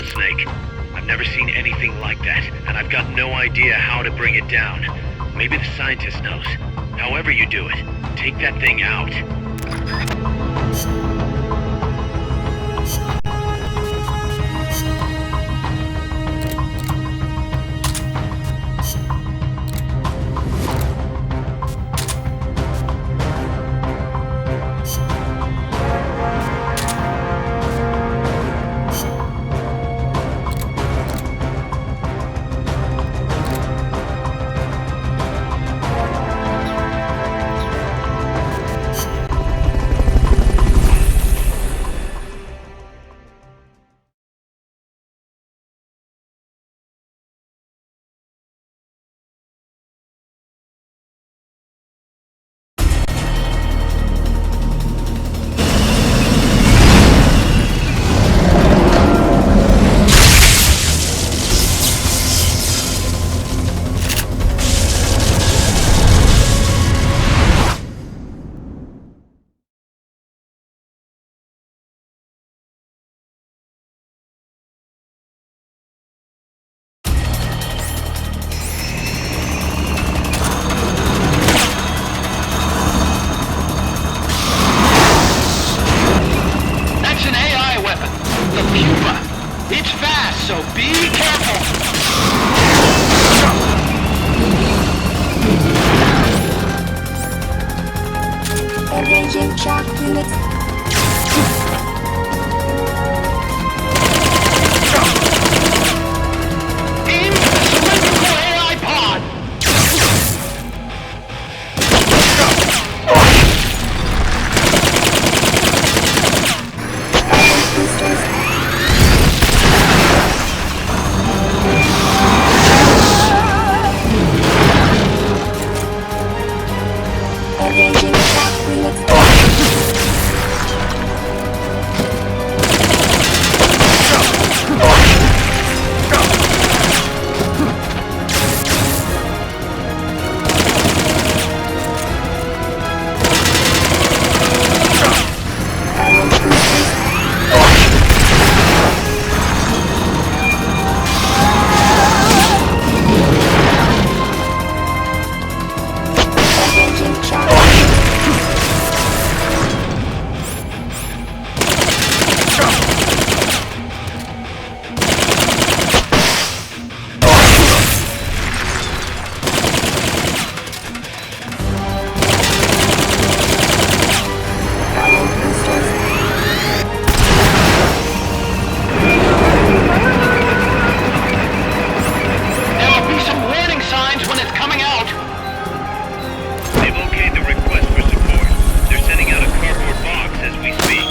snake. I've never seen anything like that, and I've got no idea how to bring it down. Maybe the scientist knows. However you do it, take that thing out. Pupa. It's fast, so be careful. Engaging shock units. Aim for the cylindrical AI pod. Engaging shock units. Engaging shock units. There will be some warning signs when it's coming out. They've okayed the request for support. They're sending out a cardboard box as we speak.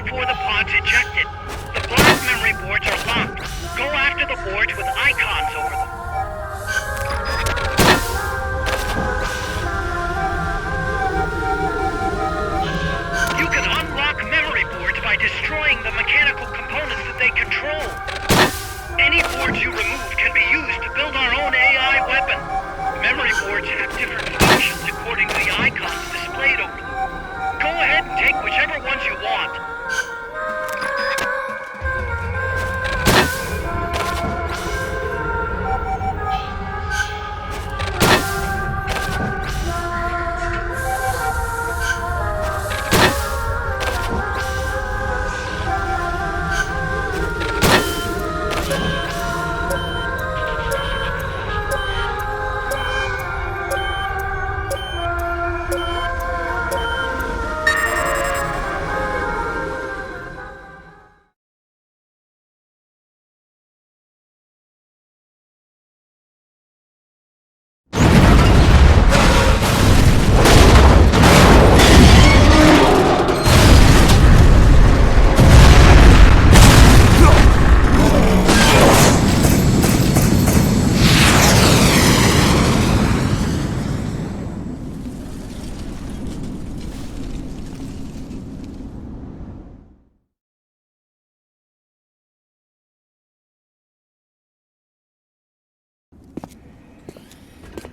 before the pod's ejected. The black memory boards are locked. Go after the boards with icons over them. You can unlock memory boards by destroying the mechanical components that they control. Any boards you remove can be used to build our own AI weapon. Memory boards have different functions according to the icons displayed over them. Go ahead and take whichever ones you want.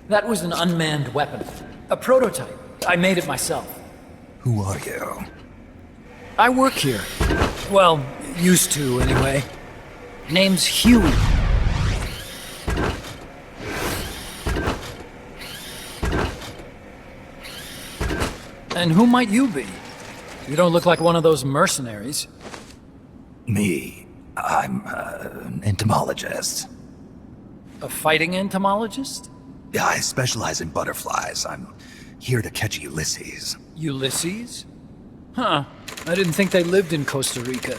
That was an unmanned weapon. A prototype. I made it myself. Who are you? I work here. Well, used to, anyway. Name's Huey. And who might you be? You don't look like one of those mercenaries. Me. I'm an entomologist. A fighting entomologist? Yeah, I specialize in butterflies. I'm here to catch Ulysses. Ulysses? Huh. I didn't think they lived in Costa Rica.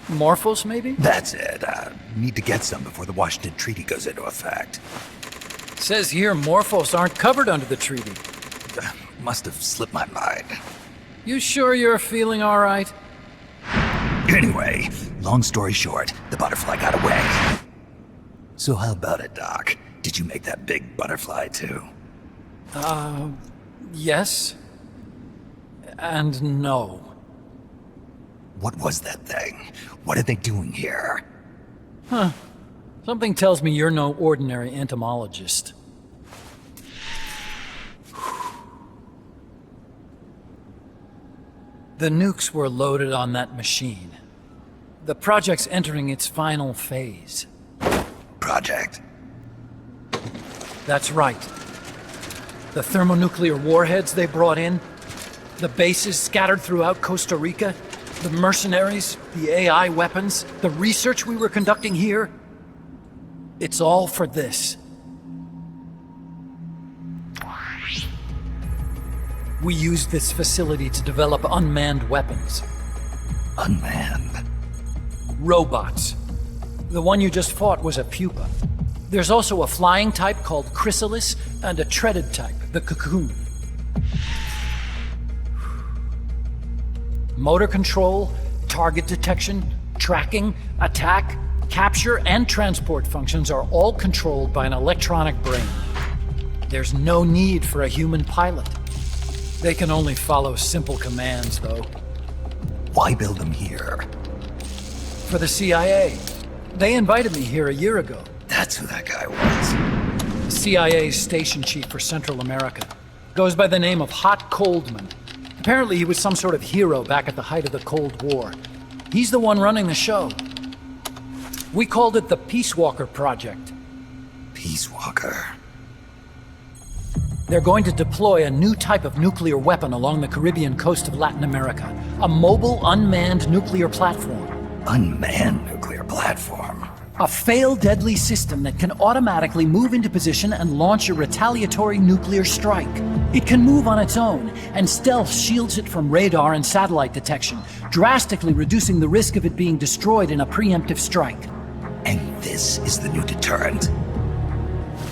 Morphos, maybe? That's it. Need to get some before the Washington Treaty goes into effect. Says here Morphos aren't covered under the treaty. Must have slipped my mind. You sure you're feeling all right? Anyway, long story short, the butterfly got away. So how about it, Doc? Did you make that big butterfly too? Yes. And no. What was that thing? What are they doing here? Huh. Something tells me you're no ordinary entomologist. The nukes were loaded on that machine. The project's entering its final phase. Project? That's right. The thermonuclear warheads they brought in, the bases scattered throughout Costa Rica, the mercenaries, the AI weapons, the research we were conducting here. It's all for this. We used this facility to develop unmanned weapons. Unmanned? Robots. The one you just fought was a Pupa. There's also a flying type called Chrysalis and a treaded type, the Cocoon. Motor control, target detection, tracking, attack, capture, and transport functions are all controlled by an electronic brain. There's no need for a human pilot. They can only follow simple commands, though. Why build them here? For the CIA. They invited me here a year ago. That's who that guy was. The CIA's station chief for Central America. Goes by the name of Hot Coldman. Apparently he was some sort of hero back at the height of the Cold War. He's the one running the show. We called it the Peace Walker Project. Peace Walker. They're going to deploy a new type of nuclear weapon along the Caribbean coast of Latin America. A mobile, unmanned nuclear platform. Unmanned nuclear platform. A fail-deadly system that can automatically move into position and launch a retaliatory nuclear strike. It can move on its own, and stealth shields it from radar and satellite detection, drastically reducing the risk of it being destroyed in a preemptive strike. And this is the new deterrent?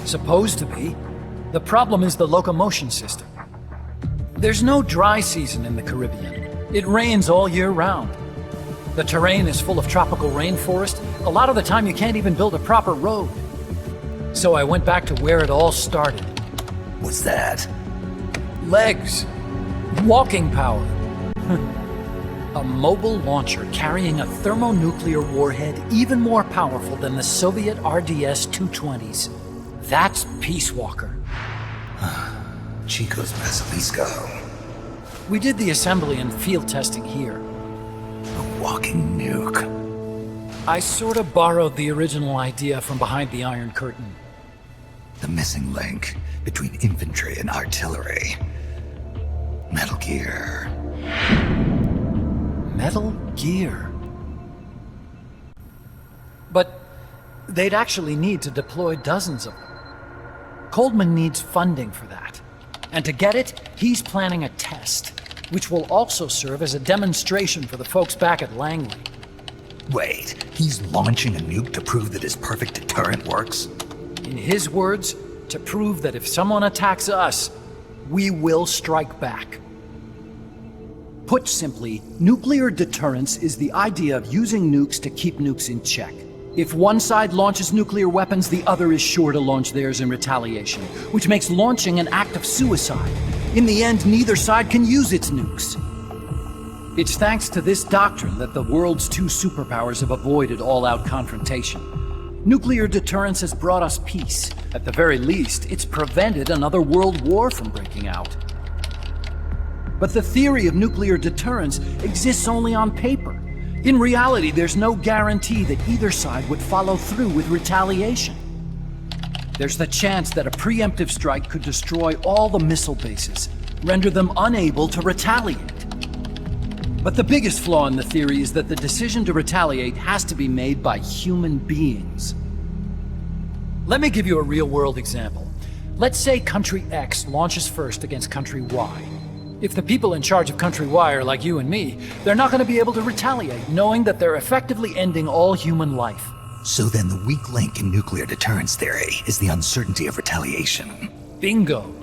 Supposed to be. The problem is the locomotion system. There's no dry season in the Caribbean. It rains all year round. The terrain is full of tropical rainforest. A lot of the time you can't even build a proper road. So I went back to where it all started. What's that? Legs. Walking power. A mobile launcher carrying a thermonuclear warhead even more powerful than the Soviet RDS-220s. That's Peace Walker. Chico's Basilisco. We did the assembly and field testing here. A walking nuke. I sort of borrowed the original idea from behind the Iron Curtain. The missing link between infantry and artillery. Metal Gear. Metal Gear. But they'd actually need to deploy dozens of them. Coldman needs funding for that. And to get it, he's planning a test, which will also serve as a demonstration for the folks back at Langley. Wait, he's launching a nuke to prove that his perfect deterrent works? In his words, to prove that if someone attacks us, we will strike back. Put simply, nuclear deterrence is the idea of using nukes to keep nukes in check. If one side launches nuclear weapons, the other is sure to launch theirs in retaliation, which makes launching an act of suicide. In the end, neither side can use its nukes. It's thanks to this doctrine that the world's two superpowers have avoided all-out confrontation. Nuclear deterrence has brought us peace. At the very least, it's prevented another world war from breaking out. But the theory of nuclear deterrence exists only on paper. In reality, there's no guarantee that either side would follow through with retaliation. There's the chance that a preemptive strike could destroy all the missile bases, render them unable to retaliate. But the biggest flaw in the theory is that the decision to retaliate has to be made by human beings. Let me give you a real-world example. Let's say Country X launches first against Country Y. If the people in charge of Country Y are like you and me, they're not going to be able to retaliate, knowing that they're effectively ending all human life. So then the weak link in nuclear deterrence theory is the uncertainty of retaliation. Bingo.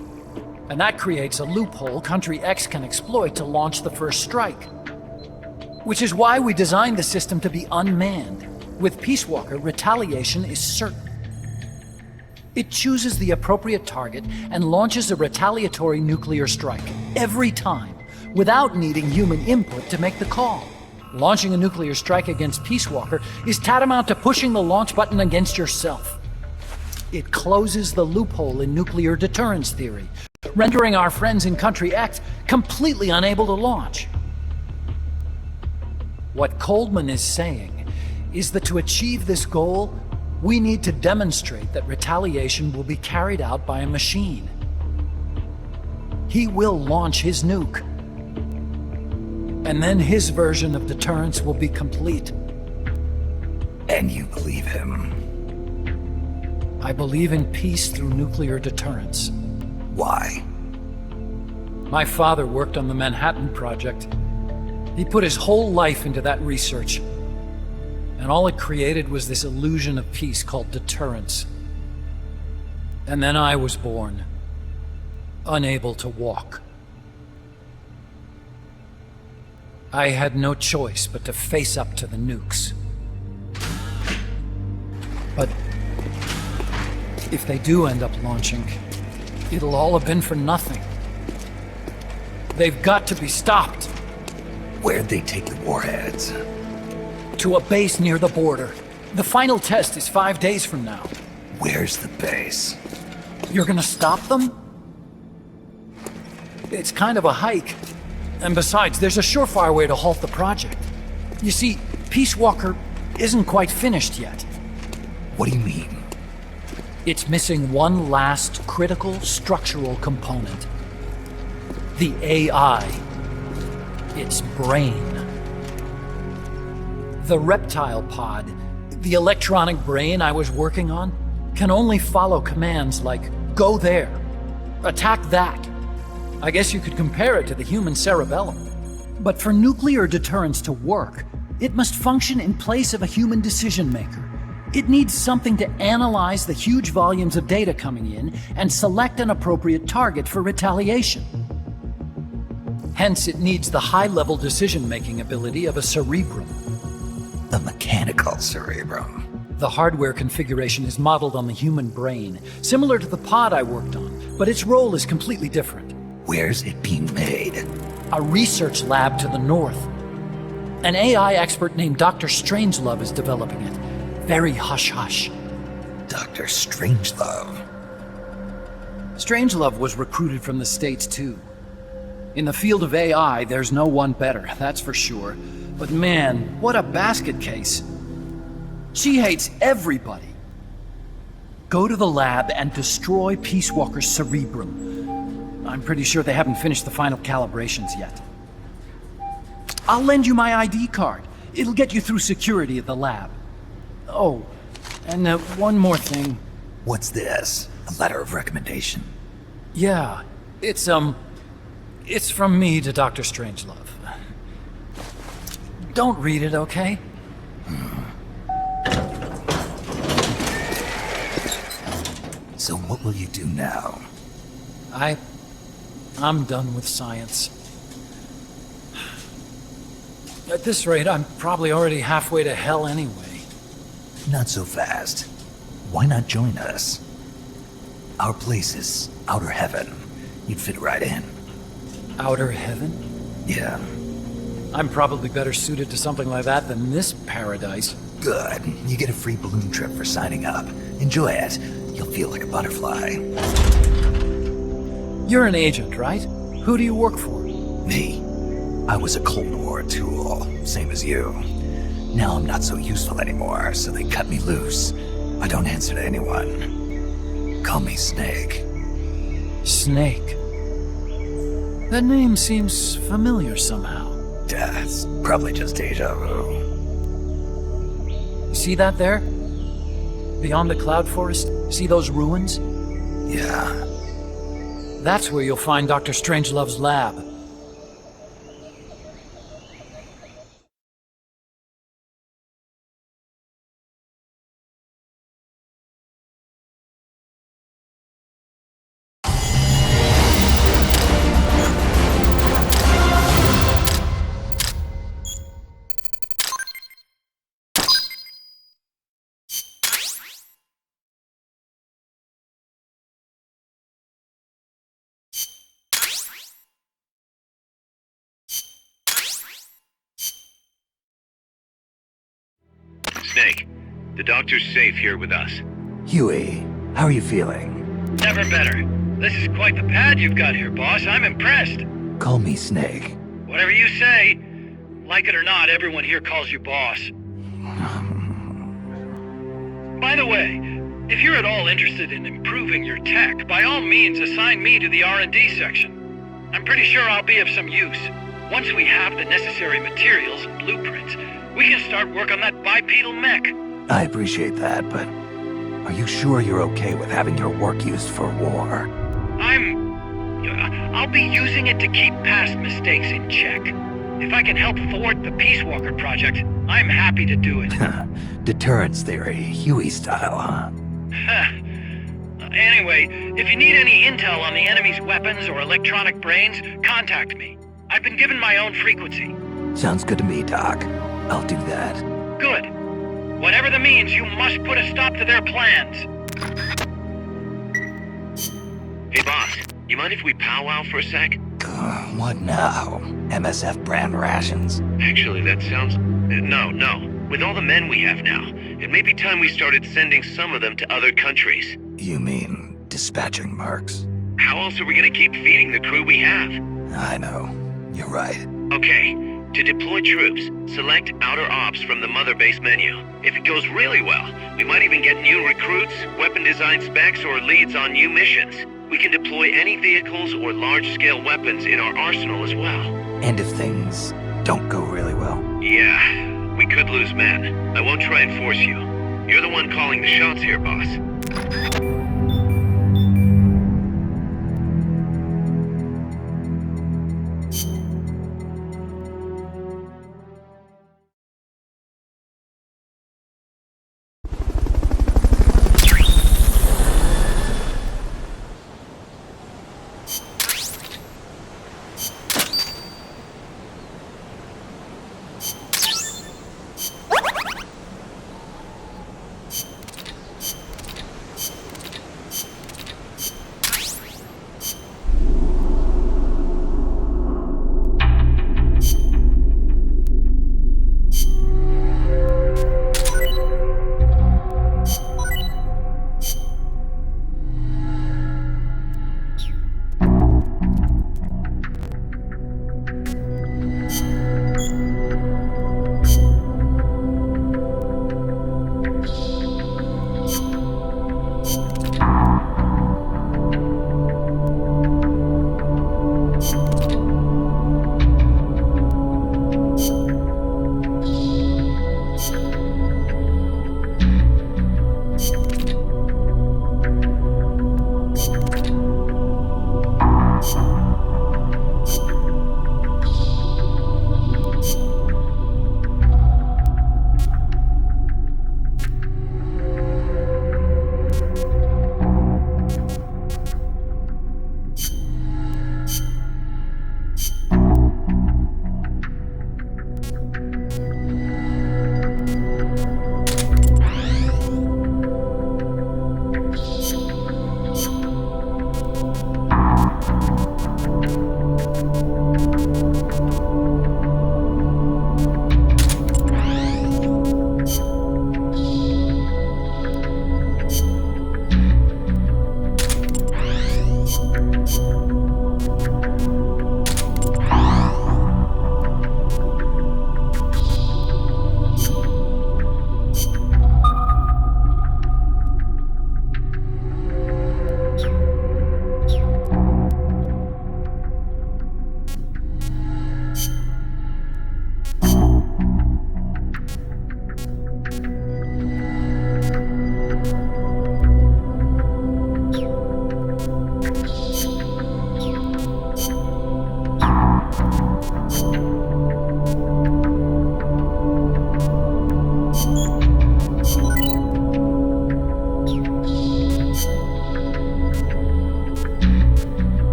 And that creates a loophole Country X can exploit to launch the first strike. Which is why we designed the system to be unmanned. With Peace Walker, retaliation is certain. It chooses the appropriate target and launches a retaliatory nuclear strike every time, without needing human input to make the call. Launching a nuclear strike against Peace Walker is tantamount to pushing the launch button against yourself. It closes the loophole in nuclear deterrence theory, rendering our friends in Country X completely unable to launch. What Coldman is saying is that to achieve this goal, we need to demonstrate that retaliation will be carried out by a machine. He will launch his nuke. And then his version of deterrence will be complete. And you believe him? I believe in peace through nuclear deterrence. Why? My father worked on the Manhattan Project. He put his whole life into that research. And all it created was this illusion of peace called deterrence. And then I was born, unable to walk. I had no choice but to face up to the nukes. But if they do end up launching, it'll all have been for nothing. They've got to be stopped. Where'd they take the warheads? To a base near the border. The final test is 5 days from now. Where's the base? You're gonna stop them? It's kind of a hike. And besides, there's a surefire way to halt the project. You see, Peace Walker isn't quite finished yet. What do you mean? It's missing one last critical structural component. The AI. Its brain. The reptile pod, the electronic brain I was working on, can only follow commands like, go there, attack that. I guess you could compare it to the human cerebellum. But for nuclear deterrence to work, it must function in place of a human decision maker. It needs something to analyze the huge volumes of data coming in and select an appropriate target for retaliation. Hence, it needs the high-level decision-making ability of a cerebrum. A mechanical cerebrum. The hardware configuration is modeled on the human brain, similar to the pod I worked on, but its role is completely different. Where's it being made? A research lab to the north. An AI expert named Dr. Strangelove is developing it. Very hush-hush. Dr. Strangelove. Strangelove was recruited from the States, too. In the field of AI, there's no one better, that's for sure. But man, what a basket case. She hates everybody. Go to the lab and destroy Peace Walker's cerebrum. I'm pretty sure they haven't finished the final calibrations yet. I'll lend you my ID card. It'll get you through security at the lab. Oh, and one more thing. What's this? A letter of recommendation? Yeah, it's from me to Dr. Strangelove. Don't read it, okay? So what will you do now? I'm done with science. At this rate, I'm probably already halfway to hell anyway. Not so fast. Why not join us? Our place is outer heaven. You'd fit right in. Outer heaven? Yeah. I'm probably better suited to something like that than this paradise. Good. You get a free balloon trip for signing up. Enjoy it. You'll feel like a butterfly. You're an agent, right? Who do you work for? Me? I was a Cold War tool, same as you. Now I'm not so useful anymore, so they cut me loose. I don't answer to anyone. Call me Snake. Snake. That name seems familiar somehow. It's probably just deja vu. See that there? Beyond the cloud forest? See those ruins? Yeah. That's where you'll find Dr. Strangelove's lab. Snake, the doctor's safe here with us. Huey, how are you feeling? Never better. This is quite the pad you've got here, boss. I'm impressed. Call me Snake. Whatever you say. Like it or not, everyone here calls you boss. By the way, if you're at all interested in improving your tech, by all means assign me to the R&D section. I'm pretty sure I'll be of some use. Once we have the necessary materials and blueprints, we can start work on that bipedal mech. I appreciate that, but are you sure you're okay with having your work used for war? I'll be using it to keep past mistakes in check. If I can help thwart the Peace Walker project, I'm happy to do it. Deterrence theory, Huey style, huh? Anyway, if you need any intel on the enemy's weapons or electronic brains, contact me. I've been given my own frequency. Sounds good to me, Doc. I'll do that. Good. Whatever the means, you must put a stop to their plans. Hey, boss. You mind if we powwow for a sec? What now? MSF brand rations? Actually, that sounds... No. With all the men we have now, it may be time we started sending some of them to other countries. You mean dispatching mercs? How else are we gonna keep feeding the crew we have? I know. You're right. Okay, to deploy troops, select Outer Ops from the Mother Base menu. If it goes really well, we might even get new recruits, weapon design specs, or leads on new missions. We can deploy any vehicles or large-scale weapons in our arsenal as well. And if things don't go really well? Yeah, we could lose men. I won't try and force you. You're the one calling the shots here, boss.